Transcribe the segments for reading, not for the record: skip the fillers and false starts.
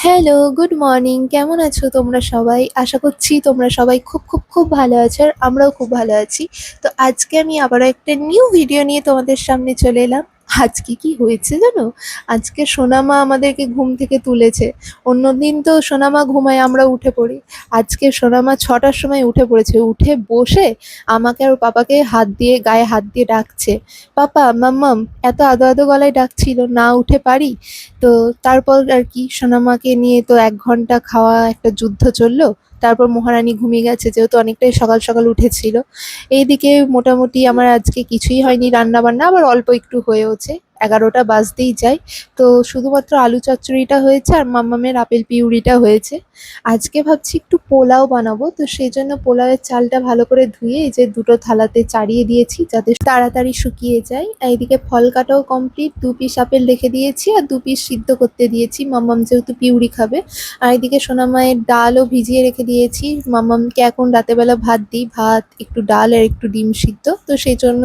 Hello, good morning. কেমন আছো তোমরা সবাই? আশা করছি তোমরা সবাই খুব ভালো আছো আর আমরাও খুব ভালো আছি। তো আজকে আমি আবারও একটা নিউ ভিডিও নিয়ে তোমাদের সামনে চলে এলাম। আজকে কি হয়েছে জানো? আজকে সোনামা আমাদেরকে ঘুম থেকে তুলেছে। অন্যদিন তো সোনামা ঘুমায় আমরা উঠে পড়ি। আজকে সোনামা ৬টার সময় উঠে পড়েছে। উঠে বসে আমাকে আর পাপাকে গায়ে হাত দিয়ে ডাকছে। পাপা, মাম্মাম, এত আদো আদো গলায় ডাকছিল, না উঠে পারি? তো তারপর আর কি সোনামাকে নিয়ে তো ১ ঘন্টা খাওয়া একটা যুদ্ধ চললো। তারপর মহারানী ঘুমিয়ে গেছে যেহেতু অনেকটাই সকাল উঠেছিল। এইদিকে মোটামুটি আমার আজকে কিছুই হয়নি রান্না-বান্না, আবার অল্প একটু হয়েওছে। ১১টা বাজতেই যায়। তো শুধুমাত্র আলু চচ্চড়িটা হয়েছে আর মাম্মামের আপেল পিউরিটা হয়েছে। আজকে ভাবছি একটু পোলাও বানাবো। তো সেইজন্য পোলাওয়ের চালটা ভালো করে ধুয়ে এই যে ২টো থালাতে চাড়িয়ে দিয়েছি যাতে তাড়াতাড়ি শুকিয়ে যায়। আর এদিকে ফল কাটাও কমপ্লিট। ২ পিস আপেল রেখে দিয়েছি আর ২ পিস সিদ্ধ করতে দিয়েছি। মাম্মাম যেহেতু পিউরি খাবে। আর এদিকে সোনামায়ের ডালও ভিজিয়ে রেখে দিয়েছি। মাম্মামকে এখন রাতেরবেলা ভাত দিই। ভাত, একটু ডাল আর একটু ডিম সিদ্ধ। তো সেইজন্য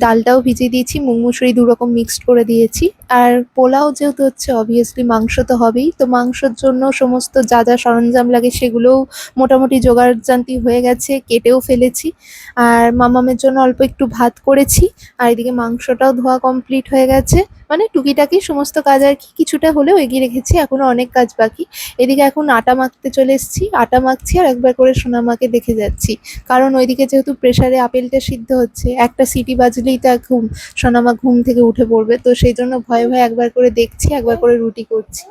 ডালটাও ভিজিয়ে দিয়েছি। মুগ মুসুরি ২ রকম মিক্সড করে দিয়েছি। আর পোলাও যেহেতু হচ্ছে অবভিয়াসলি মাংস তো হবেই। তো মাংসর জন্য সমস্ত যা সরঞ্জাম লাগে সেগুলোও মোটামুটি জোগাড়জান্তি হয়ে গেছে, কেটেও ফেলেছি। আর মামামের জন্য অল্প একটু ভাত করেছি। আর এদিকে মাংসটাও ধোয়া কমপ্লিট হয়ে গেছে। মানে টুকিটাকি সমস্ত কাজ আর কি কিছুটা হলেও এগিয়ে রেখেছি, এখনো অনেক কাজ বাকি। এদিকে এখন আটা মাখতে চলে এসেছি, আটা মাখছি আর একবার করে সোনামাকে দেখে যাচ্ছি। কারণ ওইদিকে যেহেতু প্রেসারে আপেলটা সিদ্ধ হচ্ছে, একটা সিটি বাজলেই তো এখন সোনামা ঘুম থেকে উঠে পড়বে। তো সেই জন্য ভয়ে একবার করে দেখছি, একবার করে রুটি করছি।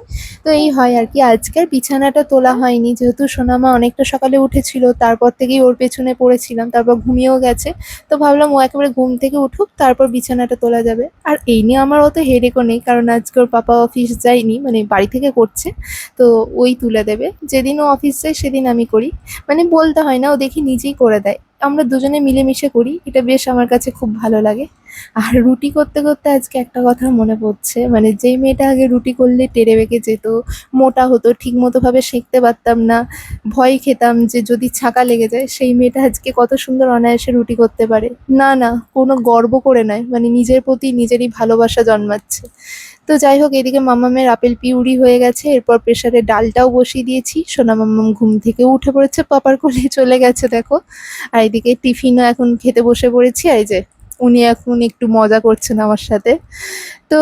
তো এই হয় আর কি। আজকের বিছানাটা তোলা হয়নি যেহেতু সোনামা অনেকটা সকালে উঠেছিল, তারপর থেকেই ওর পেছনে পড়েছিলাম, তারপর ঘুমিয়েও গেছে। তো ভাবলাম ও একেবারে ঘুম থেকে উঠুক, তারপর বিছানাটা তোলা যাবে। আর এই নিয়ে আমার অত হেডেকও নেই, কারণ আজকে ওর পাপা অফিস যায়নি, মানে বাড়ি থেকে করছে। তো ওই তুলে দেবে। যেদিন ও অফিস যায় সেদিন আমি করি। মানে বলতে হয় না, ও দেখি নিজেই করে দেয়। আমরা দুজনে মিলেমিশে করি, এটা বেশ আমার কাছে খুব ভালো লাগে। আর রুটি করতে আজকে একটা কথা মনে পড়ছে, মানে যেই মেয়েটা আগে রুটি করলে টেরে বেঁকে যেত, মোটা হতো, ঠিক মতো ভাবে সেঁকতে পারতাম না, ভয় খেতাম যে যদি ছাঁকা লেগে যায়, সেই মেয়েটা আজকে কত সুন্দর অনায়াসে রুটি করতে পারে। না, কোনো গর্ব করে নয়, মানে নিজের প্রতি নিজেরই ভালোবাসা জন্মাচ্ছে। তো যাই হোক, এদিকে মামামের আপেল পিউরি হয়ে গেছে, এরপর প্রেসারে ডালটাও বসিয়ে দিয়েছি। সোনা মাম্মাম ঘুম থেকে উঠে পড়েছে, পাপার কোলে চলে গেছে দেখো। আর এদিকে টিফিনও এখন খেতে বসে পড়েছি। আর এই যে উনি এখন একটু মজা করছেন আমার সাথে। তো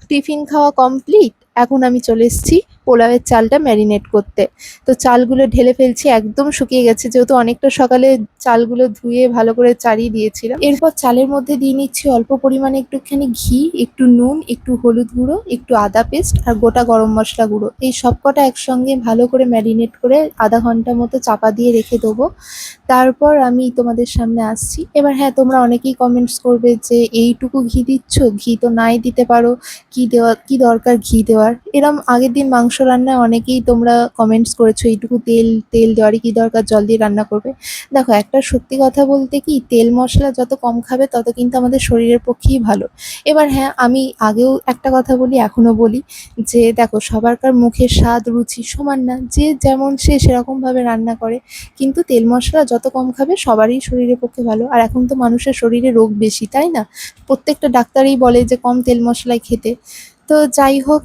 টিফিন খাওয়া কমপ্লিট। এখন আমি চলে এসেছি পোলাওয়ের চালটা ম্যারিনেট করতে। তো চালগুলো ঢেলে ফেলছি, একদম শুকিয়ে গেছে যেহেতু অনেকটা সকালে চালগুলো ধুয়ে ভালো করে চাড়িয়ে দিয়েছিলাম। এরপর চালের মধ্যে দিয়ে নিচ্ছি অল্প পরিমাণে একটুখানি ঘি, একটু নুন, একটু হলুদ গুঁড়ো, একটু আদা পেস্ট আর গোটা গরম মশলা গুঁড়ো। এই সবকটা একসঙ্গে ভালো করে ম্যারিনেট করে আধা ঘন্টা মতো চাপা দিয়ে রেখে দেবো। তারপর আমি তোমাদের সামনে আসছি। এবার হ্যাঁ, তোমরা অনেকেই কমেন্টস করবে যে এইটুকু ঘি দিচ্ছ, ঘি তো নাই দিতে পারো, কি দরকার ঘি দেওয়ার। এরম আগের দিন মাংস রান্নায় অনেকেই তোমরা কমেন্টস করেছো এইটুকু তেল দেওয়ারই কি দরকার, জল দিয়ে রান্না করবে। দেখো, একটা সত্যি কথা বলতে কি, তেল মশলা যত কম খাবে তত কিন্তু আমাদের শরীরের পক্ষেই ভালো। এবার হ্যাঁ, আমি আগেও একটা কথা বলি, এখনো বলি, যে দেখো সবারকার মুখের স্বাদ রুচি সমান না, যে যেমন সে সেরকমভাবে রান্না করে। কিন্তু তেল মশলা যত কম খাবে সবারই শরীরের পক্ষে ভালো। আর এখন তো মানুষের শরীরে রোগ বেশি, তাই না? প্রত্যেকটা ডাক্তারই বলে যে কম তেল মশলায় খেতে। তো যাই হোক,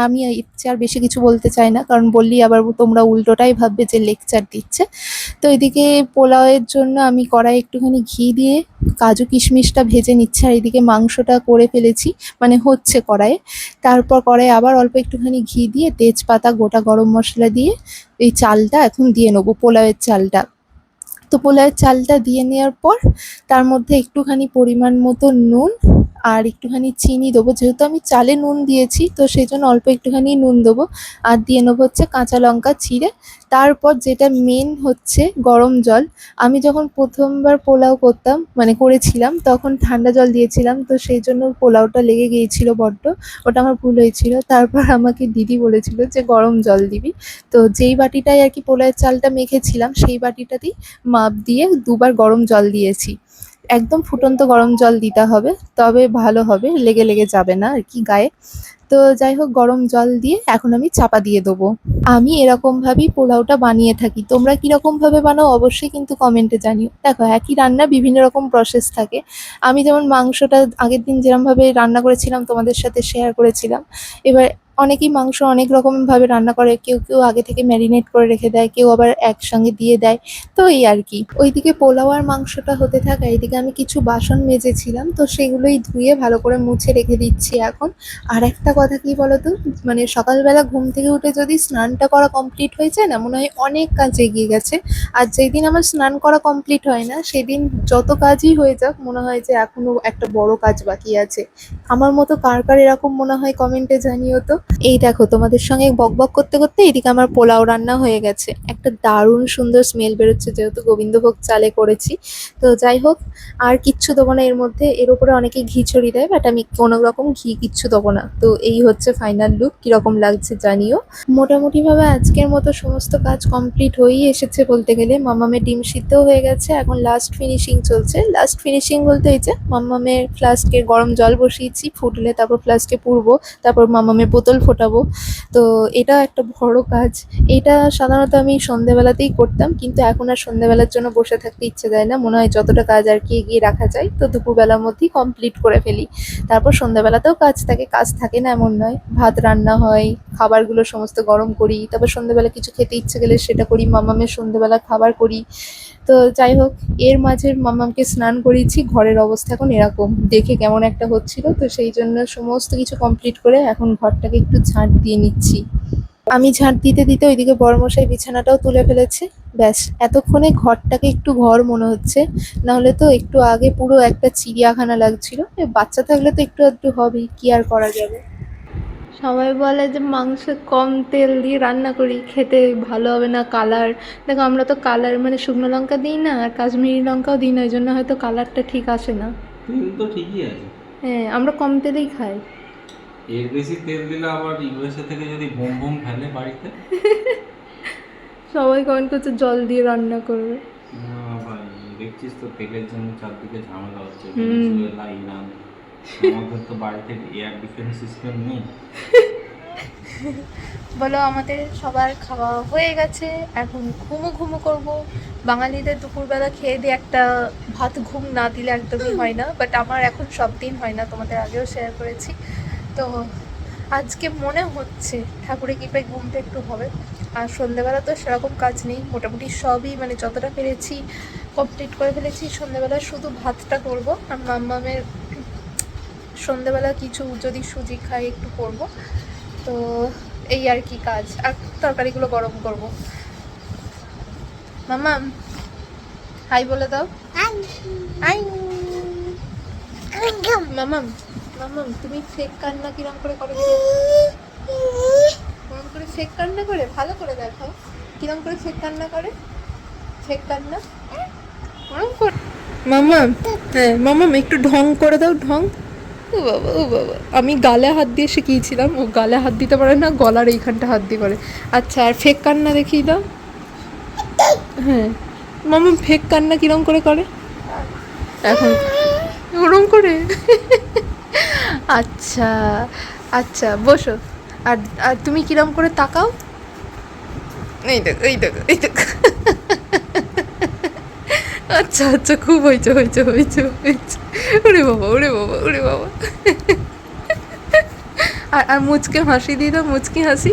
আমি এর চেয়ে আর বেশি কিছু বলতে চাই না, কারণ বললেই আবার তোমরা উল্টোটাই ভাববে যে লেকচার দিচ্ছে। তো এদিকে পোলাওয়ের জন্য আমি কড়াইয়ে একটুখানি ঘি দিয়ে কাজু কিশমিশটা ভেজে নিচ্ছি। আর এদিকে মাংসটা করে ফেলেছি, মানে হচ্ছে কড়াইয়ে। তারপর কড়াইয়ে আবার অল্প একটুখানি ঘি দিয়ে তেজপাতা, গোটা গরম মশলা দিয়ে এই চালটা এখন দিয়ে নেবো, পোলাওয়ের চালটা। তো পোলাওয়ের চালটা দিয়ে নেওয়ার পর তার মধ্যে একটুখানি পরিমাণ মতো নুন আর একটুখানি চিনি দেবো। যেহেতু আমি চালে নুন দিয়েছি তো সেই জন্য অল্প একটুখানি নুন দেবো। আর দিয়ে নেবো হচ্ছে কাঁচা লঙ্কা চিড়ে। তারপর যেটা মেন হচ্ছে গরম জল। আমি যখন প্রথমবার পোলাও করতাম, মানে করেছিলাম, তখন ঠান্ডা জল দিয়েছিলাম, তো সেই জন্য পোলাওটা লেগে গিয়েছিল বড্ড। ওটা আমার ভুল হয়েছিল। তারপর আমাকে দিদি বলেছিল যে গরম জল দিবি। তো যেই বাটিটায় আর কি পোলাওয়ের চালটা মেখেছিলাম সেই বাটিটাতেই মাপ দিয়ে ২ বার গরম জল দিয়েছি। একদম ফুটন্ত গরম জল দিতে হবে, তবে ভালো হবে, লেগে যাবে না আর কি গায়ে। তো যাই হোক, গরম জল দিয়ে এখন আমি চাপা দিয়ে দেবো। আমি এরকমভাবেই পোলাওটা বানিয়ে থাকি। তোমরা কীরকমভাবে বানাও অবশ্যই কিন্তু কমেন্টে জানিও। দেখো, একই রান্না বিভিন্ন রকম প্রসেস থাকে। আমি যেমন মাংসটা আগের দিন যেরমভাবে রান্না করেছিলাম তোমাদের সাথে শেয়ার করেছিলাম। এবার অনেকেই মাংস অনেক রকমভাবে রান্না করে, কেউ কেউ আগে থেকে ম্যারিনেট করে রেখে দেয়, কেউ আবার একসঙ্গে দিয়ে দেয়। তো এই আর কি, ওইদিকে পোলাও আর মাংসটা হতে থাকা এইদিকে আমি কিছু বাসন মেজেছিলাম, তো সেগুলোই ধুয়ে ভালো করে মুছে রেখে দিচ্ছি এখন। আর একটা কথা কি বলতো, মানে সকালবেলা ঘুম থেকে উঠে যদি স্নানটা করা কমপ্লিট হয়ে যায় না, মনে হয় অনেক কাজ এগিয়ে গেছে। আর যেদিন আমার স্নান করা কমপ্লিট হয় না, সেদিন যত কাজই হয়ে যাক মনে হয় যে এখনো একটা বড় কাজ বাকি আছে। আমার মতো কার কার এরকম মনে হয় কমেন্টে জানিও তো। এই দেখো, তোমাদের সঙ্গে বকবক করতে করতে এদিকে আমার পোলাও রান্না হয়ে গেছে, একটা দারুণ সুন্দর স্মেল বেরোচ্ছে, যেহেতু গোবিন্দভোগ চালে করেছি। তো যাই হোক, আর কিচ্ছু দেবো না এর মধ্যে, এর উপরে অনেকে ঘি ছড়িয়ে দেয়, বাট আমি কোনো রকম ঘি কিচ্ছু দেবো না। তো এই হচ্ছে ফাইনাল লুক, কিরকম লাগছে জানিও। মোটামুটি ভাবে আজকের মতো সমস্ত কাজ কমপ্লিট হয়েই এসেছে বলতে গেলে। মামামের ডিম সিদ্ধও হয়ে গেছে, এখন লাস্ট ফিনিশিং চলছে। লাস্ট ফিনিশিং বলতে এই যে মামামের ফ্লাস্কে গরম জল বসিয়েছি, ফুটলে তারপর ফ্লাস্কে পুরবো, তারপর মামামের বোতল ফোটাবো। তো এটা একটা বড় কাজ। এটা সাধারণত আমি সন্ধ্যেবেলাতেই করতাম, কিন্তু এখন আর সন্ধ্যেবেলার জন্য বসে থাকতে ইচ্ছে যায় না, মনে হয় যতটা কাজ আর কি এগিয়ে রাখা যায় তো দুপুরবেলার মধ্যেই কমপ্লিট করে ফেলি। তারপর সন্ধ্যাবেলাতেও কাজ থাকে, কাজ থাকে না এমন নয়, ভাত রান্না হয়, খাবারগুলো সমস্ত গরম করি, তারপর সন্ধ্যেবেলা কিছু খেতে ইচ্ছে গেলে সেটা করি, মামামের সন্ধ্যেবেলা খাবার করি। তো যাই হোক, এর মাঝে মামামকে স্নান করিয়েছি, ঘরের অবস্থা এখন এরকম দেখে কেমন একটা হচ্ছিল, তো সেই জন্য সমস্ত কিছু কমপ্লিট করে এখন ঘরটাকে একটু ঝাঁট দিয়ে নিচ্ছি। আমি ঝাঁট দিতে দিতে ওইদিকে বড়মশাই বিছানাটাও তুলে ফেলেছে। ব্যাস, এতক্ষণে ঘরটাকে একটু ঘর মনে হচ্ছে, নাহলে তো একটু আগে পুরো একটা চিড়িয়াখানা লাগছিল। বাচ্চা থাকলে তো একটু একটু হবেই, কি আর করা যাবে। সবাই বলে যে মাংস কম তেল দিয়ে রান্না করি, খেতে ভালো হবে না, কালার। দেখো, আমরা তো কালার মানে শুকনো লঙ্কা দিই না, আর কাশ্মীরি লঙ্কাও দিই না, ওই জন্য হয়তো কালারটা ঠিক আসে না। তেল তো ঠিকই আছে। হ্যাঁ, আমরা কম তেলেই খাই। এর বেশি তেল দিলে আবার ইউএসএ থেকে যদি বোম বোম ফেলে বাড়িতে। সবাই কমেন্ট করছে জল দিয়ে রান্না করবে। ভাই, দেখছিস তো তেলের জন্য চারদিকে ঝামেলা হচ্ছে, হুম। Venezuela, Iran. আমাদের তো বাড়িতে এয়ার ডিফেন্স সিস্টেম নেই। বলো, আমাদের সবার খাওয়া হয়ে গেছে, এখন ঘুমো ঘুমো করব। বাঙালিদের দুপুরবেলা খেয়ে দিয়ে একটা ভাত ঘুম না দিলে একদমই হয় না, বাট আমার এখন সব দিন হয় না, তোমাদের আগেও শেয়ার করেছি। তো আজকে মনে হচ্ছে ঠাকুরের কৃপায় ঘুমটা একটু হবে। আর সন্ধ্যেবেলা তো সেরকম কাজ নেই, মোটামুটি সবই মানে যতটা পেরেছি কমপ্লিট করে ফেলেছি। সন্ধ্যেবেলা শুধু ভাতটা করব, আর মাম্মামের সন্ধ্যেবেলা কিছু যদি সুজি খাই একটু করব। তো এই আর কি কাজ, আর তরকারিগুলো গরম করব। মাম্মাম, হাই বলে দাও। হাই মাম্মাম। মাম্মাম, তুমি ফেক কান্না কিরম করে করো? কিরম করে ফেক কান্না করে, ভালো করে দেখাও কিরম করে ফেক কান্না করে। ফেক কান্না ওরম করে। মাম্মাম, হ্যাঁ মাম্মাম, একটু ঢং করে দাও, ঢং। ও বাবা, ও বাবা, আমি গালে হাত দিয়ে শিখিয়েছিলাম, ও গালে হাত দিতে পারে না, গলার এইখানটা হাত দিয়ে করে। আচ্ছা, আর ফেক কান্না দেখিয়ে দাও। হ্যাঁ মামা, ফেক কান্না কিরম করে করে এখন? ওরম করে? আচ্ছা আচ্ছা, বসো। আর আর তুমি কিরম করে তাকাও? এই দেখো, এই দেখো, এই দেখো। আচ্ছা আচ্ছা, খুব হয়েছে হয়েছে হয়েছে হয়েছে। ওরে বাবা, ওরে বাবা, ওরে বাবা। আর আর মুচকে হাসি দিয়ে দাও, মুচকি হাসি।